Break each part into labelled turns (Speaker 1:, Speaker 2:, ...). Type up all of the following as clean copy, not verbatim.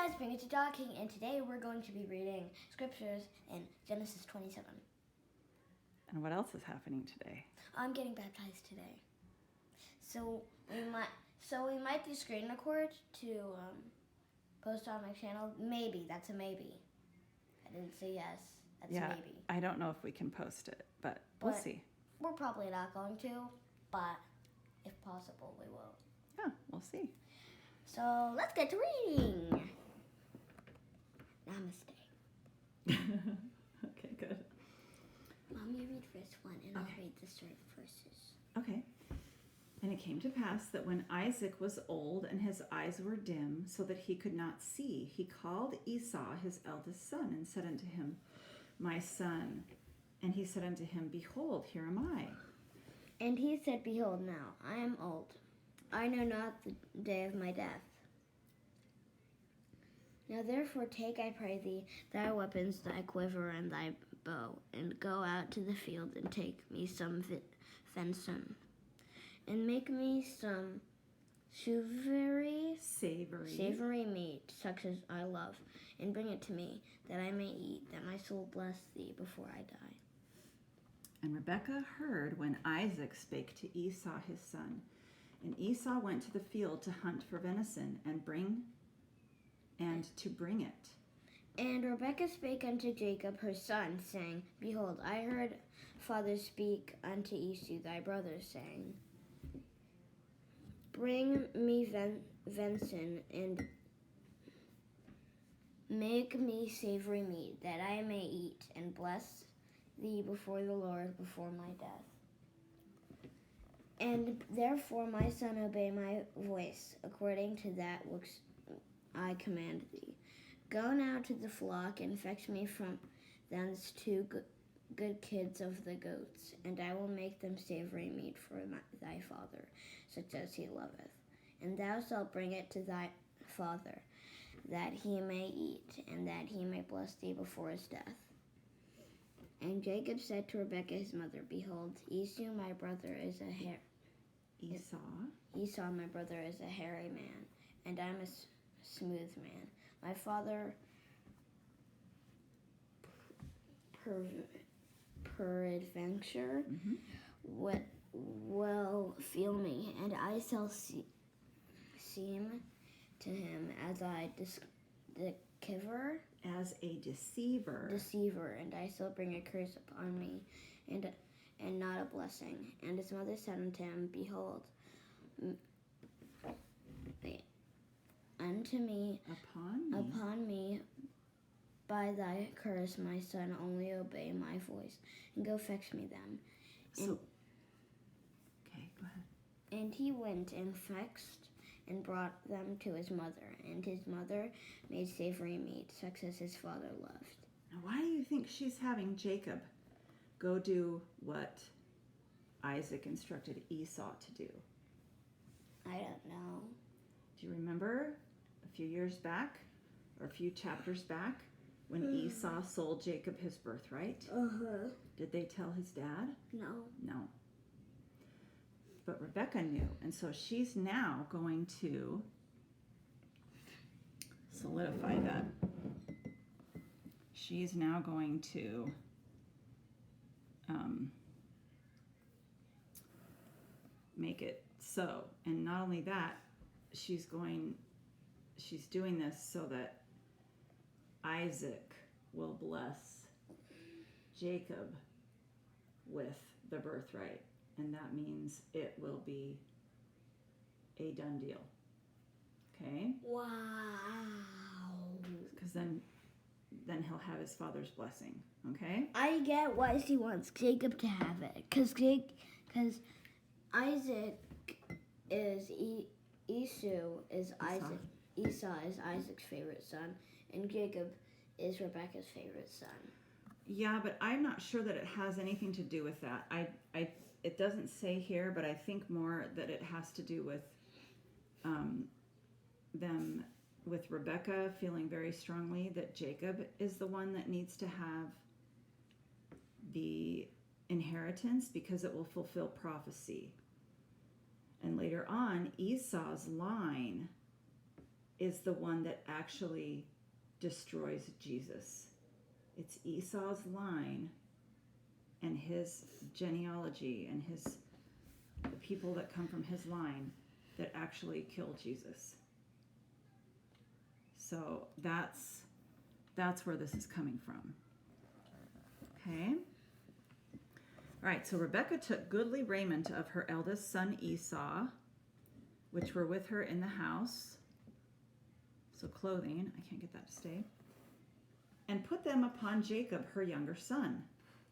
Speaker 1: guys, bring it to talking, and today we're going to be reading scriptures in Genesis 27.
Speaker 2: And what else is happening today?
Speaker 1: I'm getting baptized today, so we might do screen record to post on my channel. Maybe that's a maybe. I didn't say yes. That's a maybe.
Speaker 2: I don't know if we can post it, but we'll see.
Speaker 1: We're probably not going to, but if possible, we will.
Speaker 2: Yeah, we'll see.
Speaker 1: So let's get to reading. Namaste.
Speaker 2: Okay, good.
Speaker 1: Mom, you read verse 1 and I'll read the start verses.
Speaker 2: Okay. And it came to pass that when Isaac was old and his eyes were dim, so that he could not see, he called Esau his eldest son and said unto him, My son. And he said unto him, Behold, here am I.
Speaker 1: And he said, Behold, now I am old. I know not the day of my death. Now therefore take, I pray thee, thy weapons, thy quiver, and thy bow, and go out to the field, and take me some venison, and make me some savory meat, such as I love, and bring it to me, that I may eat, that my soul bless thee before I die.
Speaker 2: And Rebekah heard when Isaac spake to Esau his son. And Esau went to the field to hunt for venison, and to bring it.
Speaker 1: And Rebekah spake unto Jacob her son, saying, Behold, I heard father speak unto Esau thy brother, saying, Bring me venison, and make me savory meat, that I may eat, and bless thee before the Lord before my death. And therefore, my son, obey my voice, according to that which I command thee. Go now to the flock, and fetch me from thence 2 good kids of the goats, and I will make them savory meat for thy father, such as he loveth. And thou shalt bring it to thy father, that he may eat, and that he may bless thee before his death. And Jacob said to Rebekah his mother, Behold, Esau my brother is a Esau my brother is a hairy man, and I'm a smooth man. My father peradventure will feel me, and I shall seem to him as a deceiver, and I shall bring a curse upon me, and not a blessing. And his mother said unto him, Behold, upon me, by thy curse, my son, only obey my voice, and go fetch me them.
Speaker 2: Okay, go ahead.
Speaker 1: And he went and fetched and brought them to his mother, and his mother made savory meat, such as his father loved.
Speaker 2: Now, why do you think she's having Jacob go do what Isaac instructed Esau to do?
Speaker 1: I don't know.
Speaker 2: Do you remember a few years back, or a few chapters back, when Esau sold Jacob his birthright? Did they tell his dad? No. But Rebekah knew, and so she's now going to solidify that. She's now going to make it so. And not only that, she's doing this so that Isaac will bless Jacob with the birthright. And that means it will be a done deal. Okay?
Speaker 1: Wow.
Speaker 2: Because then he'll have his father's blessing. Okay?
Speaker 1: I get why she wants Jacob to have it. Because Isaac is Esau is Isaac's favorite son, and Jacob is Rebekah's favorite son.
Speaker 2: Yeah, but I'm not sure that it has anything to do with that. It doesn't say here, but I think more that it has to do with them, with Rebekah feeling very strongly that Jacob is the one that needs to have the inheritance because it will fulfill prophecy. And later on, Esau's line is the one that actually destroys Jesus. It's Esau's line and his genealogy and the people that come from his line that actually kill Jesus. So that's where this is coming from. Okay? All right, so Rebekah took goodly raiment of her eldest son Esau, which were with her in the house. So clothing, I can't get that to stay. And put them upon Jacob, her younger son.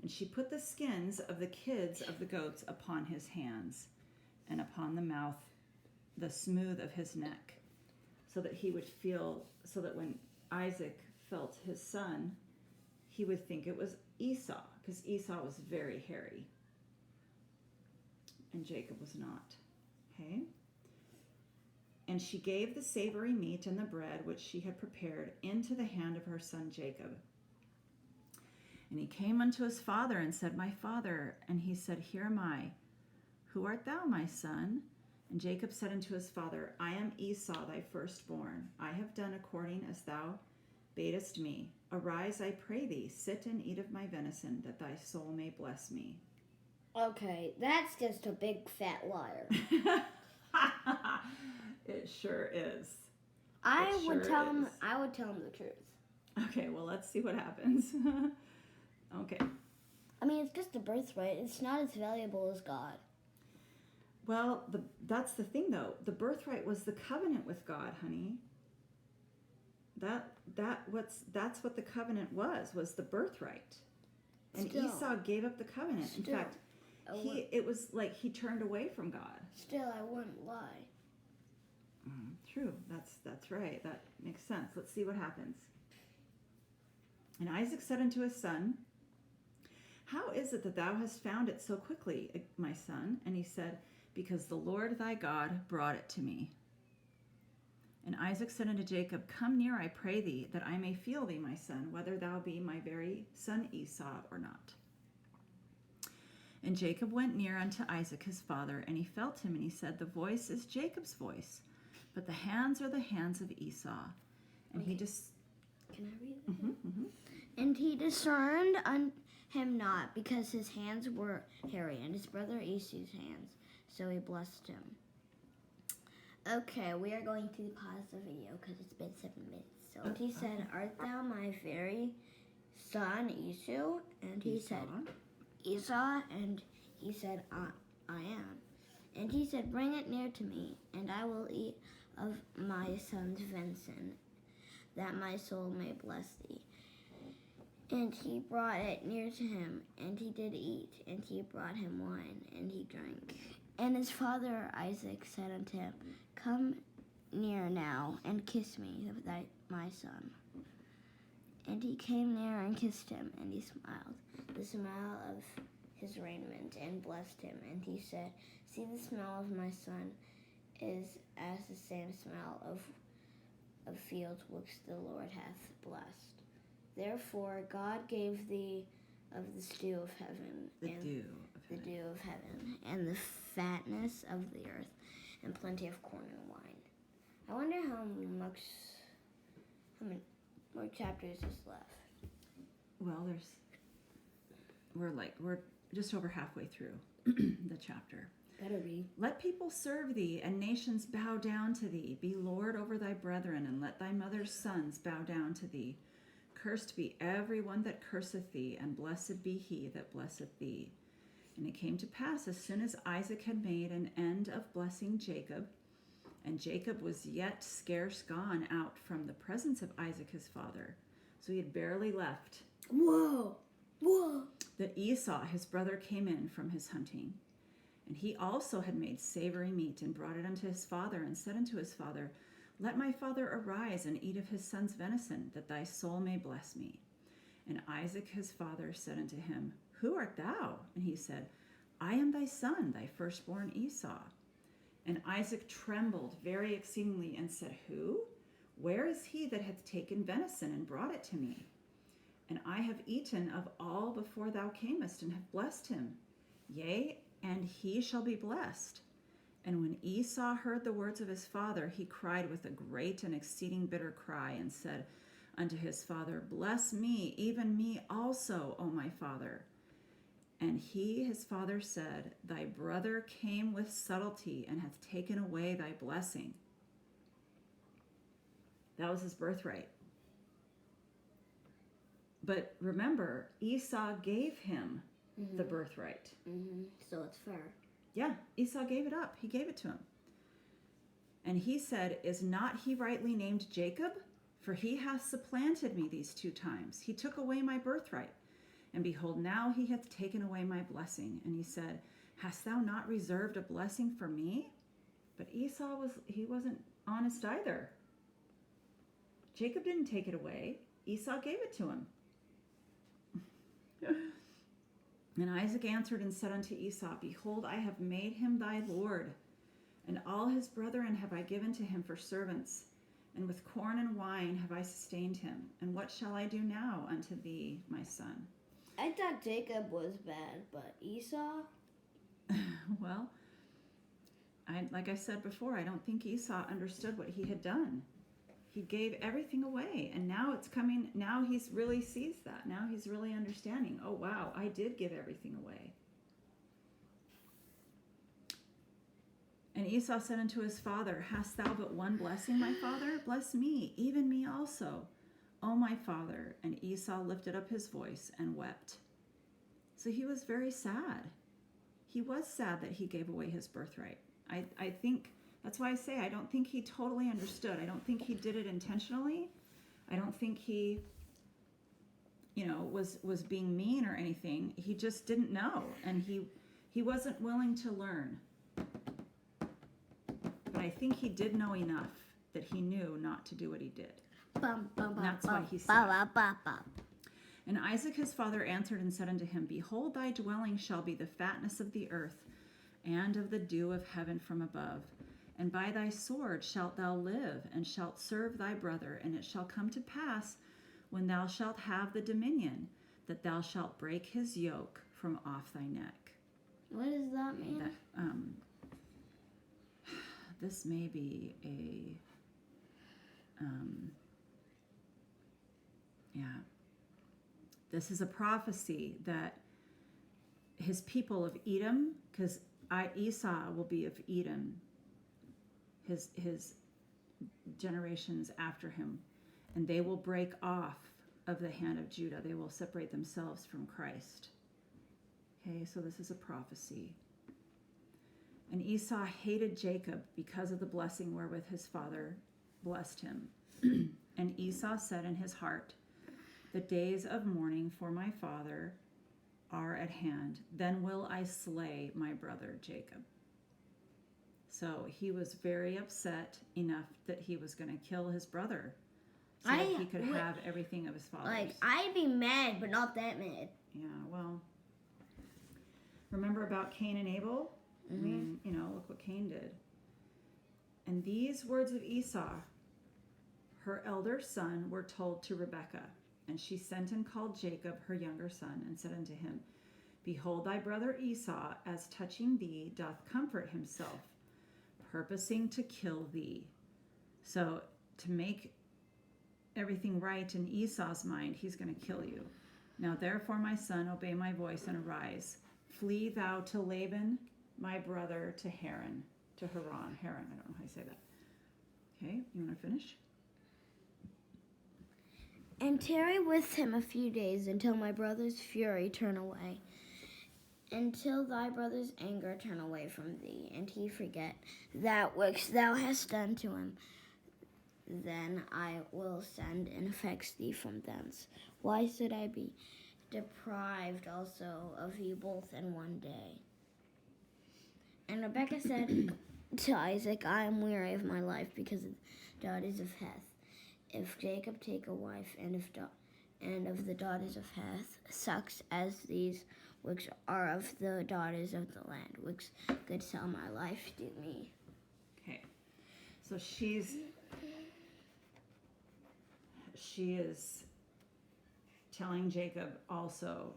Speaker 2: And she put the skins of the kids of the goats upon his hands and upon the mouth, the smooth of his neck, so that he would feel, so that when Isaac felt his son, he would think it was Esau, because Esau was very hairy and Jacob was not. Okay? And she gave the savory meat and the bread which she had prepared into the hand of her son Jacob. And he came unto his father and said, My father. And he said, Here am I. Who art thou, my son? And Jacob said unto his father, I am Esau, thy firstborn. I have done according as thou badest me. Arise, I pray thee, sit and eat of my venison, that thy soul may bless me.
Speaker 1: Okay, that's just a big fat liar.
Speaker 2: It sure is.
Speaker 1: I would tell him the truth.
Speaker 2: Okay, well, let's see what happens. Okay.
Speaker 1: I mean, it's just a birthright. It's not as valuable as God.
Speaker 2: Well, that's the thing, though. The birthright was the covenant with God, honey. That's what the covenant was the birthright. And
Speaker 1: Still,
Speaker 2: Esau gave up the covenant. In fact, it was like he turned away from God.
Speaker 1: Still, I wouldn't lie.
Speaker 2: True. That's right. That makes sense. Let's see what happens. And Isaac said unto his son, How is it that thou hast found it so quickly, my son? And he said, Because the Lord thy God brought it to me. And Isaac said unto Jacob, Come near, I pray thee, that I may feel thee, my son, whether thou be my very son Esau or not. And Jacob went near unto Isaac his father, and he felt him, and he said, The voice is Jacob's voice, but the hands are the hands of Esau. And he just...
Speaker 1: Can I read that? And he discerned him not, because his hands were hairy, and his brother Esau's hands. So he blessed him. Okay, we are going to pause the video because it's been 7 minutes. So he said, Art thou my very son Esau? And he said, Esau. And he said, I am. And he said, Bring it near to me, and I will eat of my son's venison, that my soul may bless thee. And he brought it near to him, and he did eat, and he brought him wine, and he drank. And his father Isaac said unto him, Come near now, and kiss me, my son. And he came near and kissed him, and he smiled, the smile of his raiment, and blessed him. And he said, See, the smell of my son is as the same smell of fields which the Lord hath blessed. Therefore God gave thee of the stew of heaven, the dew of heaven, and the fatness of the earth, and plenty of corn and wine. I wonder how many more chapters is left.
Speaker 2: Well, we're just over halfway through the chapter.
Speaker 1: Better be.
Speaker 2: Let people serve thee, and nations bow down to thee. Be Lord over thy brethren, and let thy mother's sons bow down to thee. Cursed be every one that curseth thee, and blessed be he that blesseth thee. And it came to pass, as soon as Isaac had made an end of blessing Jacob, and Jacob was yet scarce gone out from the presence of Isaac his father, so he had barely left.
Speaker 1: Whoa!
Speaker 2: That Esau his brother came in from his hunting. And he also had made savory meat, and brought it unto his father, and said unto his father, Let my father arise and eat of his son's venison, that thy soul may bless me. And Isaac his father said unto him, Who art thou? And he said, I am thy son, thy firstborn Esau. And Isaac trembled very exceedingly, and said, Who? Where is he that hath taken venison, and brought it to me? And I have eaten of all before thou camest, and have blessed him. Yea, and he shall be blessed. And when Esau heard the words of his father, he cried with a great and exceeding bitter cry, and said unto his father, Bless me, even me also, O my father. And he, his father, said, Thy brother came with subtlety, and hath taken away thy blessing. That was his birthright. But remember, Esau gave him the birthright.
Speaker 1: So it's fair.
Speaker 2: Yeah, Esau gave it up. He gave it to him. And he said, Is not he rightly named Jacob? For he hath supplanted me these 2 times. He took away my birthright. And behold, now he hath taken away my blessing. And he said, Hast thou not reserved a blessing for me? But Esau wasn't honest either. Jacob didn't take it away. Esau gave it to him. And Isaac answered and said unto Esau, Behold, I have made him thy lord, and all his brethren have I given to him for servants, and with corn and wine have I sustained him. And what shall I do now unto thee, my son?
Speaker 1: I thought Jacob was bad, but Esau?
Speaker 2: Well, like I said before, I don't think Esau understood what he had done. He gave everything away, and now it's coming. Now he's really sees that. Now he's really understanding. Oh, wow, I did give everything away. And Esau said unto his father, Hast thou but one blessing, my father? Bless me, even me also, O my father. And Esau lifted up his voice and wept. So he was very sad. He was sad that he gave away his birthright. I think... That's why I say I don't think he totally understood. I don't think he did it intentionally. I don't think he, was being mean or anything. He just didn't know, and he wasn't willing to learn. But I think he did know enough that he knew not to do what he did. That's why he said. And Isaac his father answered and said unto him, Behold, thy dwelling shall be the fatness of the earth, and of the dew of heaven from above. And by thy sword shalt thou live, and shalt serve thy brother. And it shall come to pass, when thou shalt have the dominion, that thou shalt break his yoke from off thy neck.
Speaker 1: What does that mean?
Speaker 2: This may be a... This is a prophecy that his people of Edom, because Esau will be of Edom, his generations after him, and they will break off of the hand of Judah. They will separate themselves from Christ. Okay, so this is a prophecy. And Esau hated Jacob because of the blessing wherewith his father blessed him. And Esau said in his heart, The days of mourning for my father are at hand. Then will I slay my brother Jacob. So he was very upset enough that he was going to kill his brother so that he could have everything of his father's.
Speaker 1: Like, I'd be mad, but not that mad.
Speaker 2: Yeah, well, remember about Cain and Abel? I mean, look what Cain did. And these words of Esau, her elder son, were told to Rebekah. And she sent and called Jacob, her younger son, and said unto him, Behold, thy brother Esau, as touching thee, doth comfort himself, purposing to kill thee. So to make everything right in Esau's mind, he's going to kill you. Now therefore, my son, obey my voice and arise. Flee thou to Laban, my brother, to Haran. I don't know how you say that. Okay, you want to finish?
Speaker 1: And tarry with him a few days until my brother's fury turn away, until thy brother's anger turn away from thee, and he forget that which thou hast done to him. Then I will send and fetch thee from thence. Why should I be deprived also of you both in one day? And Rebekah said to Isaac, I am weary of my life because of the daughters of Heth. If Jacob take a wife, and of the daughters of Heth, such as these, which are of the daughters of the land, which could sell my life to me.
Speaker 2: Okay, so she is telling Jacob also,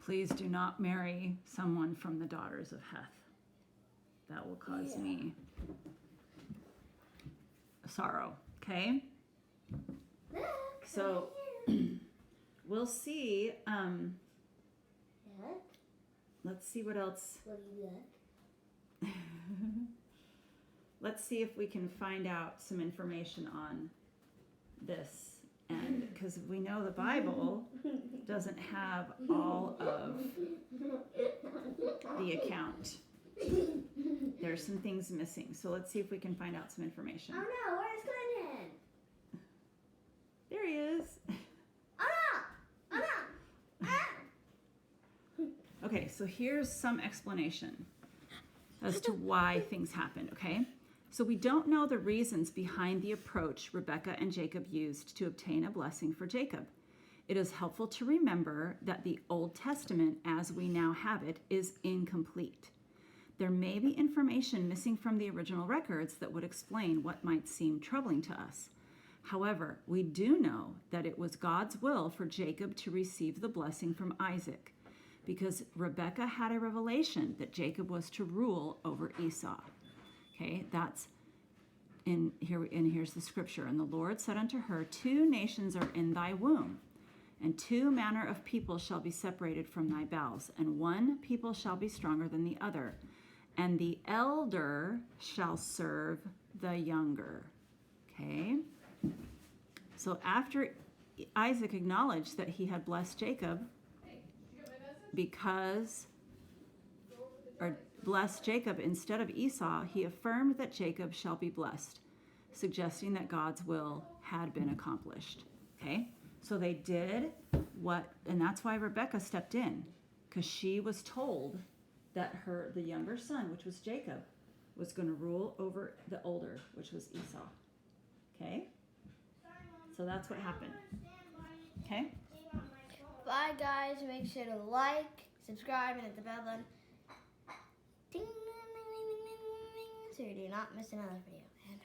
Speaker 2: please do not marry someone from the daughters of Heth. that will cause me sorrow. Okay?
Speaker 1: Look,
Speaker 2: So we'll see.
Speaker 1: Look.
Speaker 2: Let's see what else.
Speaker 1: What do you look?
Speaker 2: Let's see if we can find out some information on this. And because we know the Bible doesn't have all of the account. There's some things missing. So let's see if we can find out some information.
Speaker 1: Oh no, where's Clinton?
Speaker 2: There he is.
Speaker 1: Oh no! Oh no! Ah!
Speaker 2: Okay, so here's some explanation as to why things happened, okay? So we don't know the reasons behind the approach Rebekah and Jacob used to obtain a blessing for Jacob. It is helpful to remember that the Old Testament, as we now have it, is incomplete. There may be information missing from the original records that would explain what might seem troubling to us. However, we do know that it was God's will for Jacob to receive the blessing from Isaac, because Rebekah had a revelation that Jacob was to rule over Esau. Okay, that's in here, and here's the scripture. And the Lord said unto her, 2 nations are in thy womb, and 2 manner of people shall be separated from thy bowels, and one people shall be stronger than the other, and the elder shall serve the younger. Okay, so after Isaac acknowledged that he had blessed Jacob blessed Jacob instead of Esau, he affirmed that Jacob shall be blessed, suggesting that God's will had been accomplished. Okay, so they did what, and that's why Rebekah stepped in, because she was told that the younger son, which was Jacob, was going to rule over the older, which was Esau. Okay, so that's what happened. Okay.
Speaker 1: Bye guys, make sure to like, subscribe, and hit the bell button. Ding, ding, ding, ding, ding, ding, so you do not miss another video. And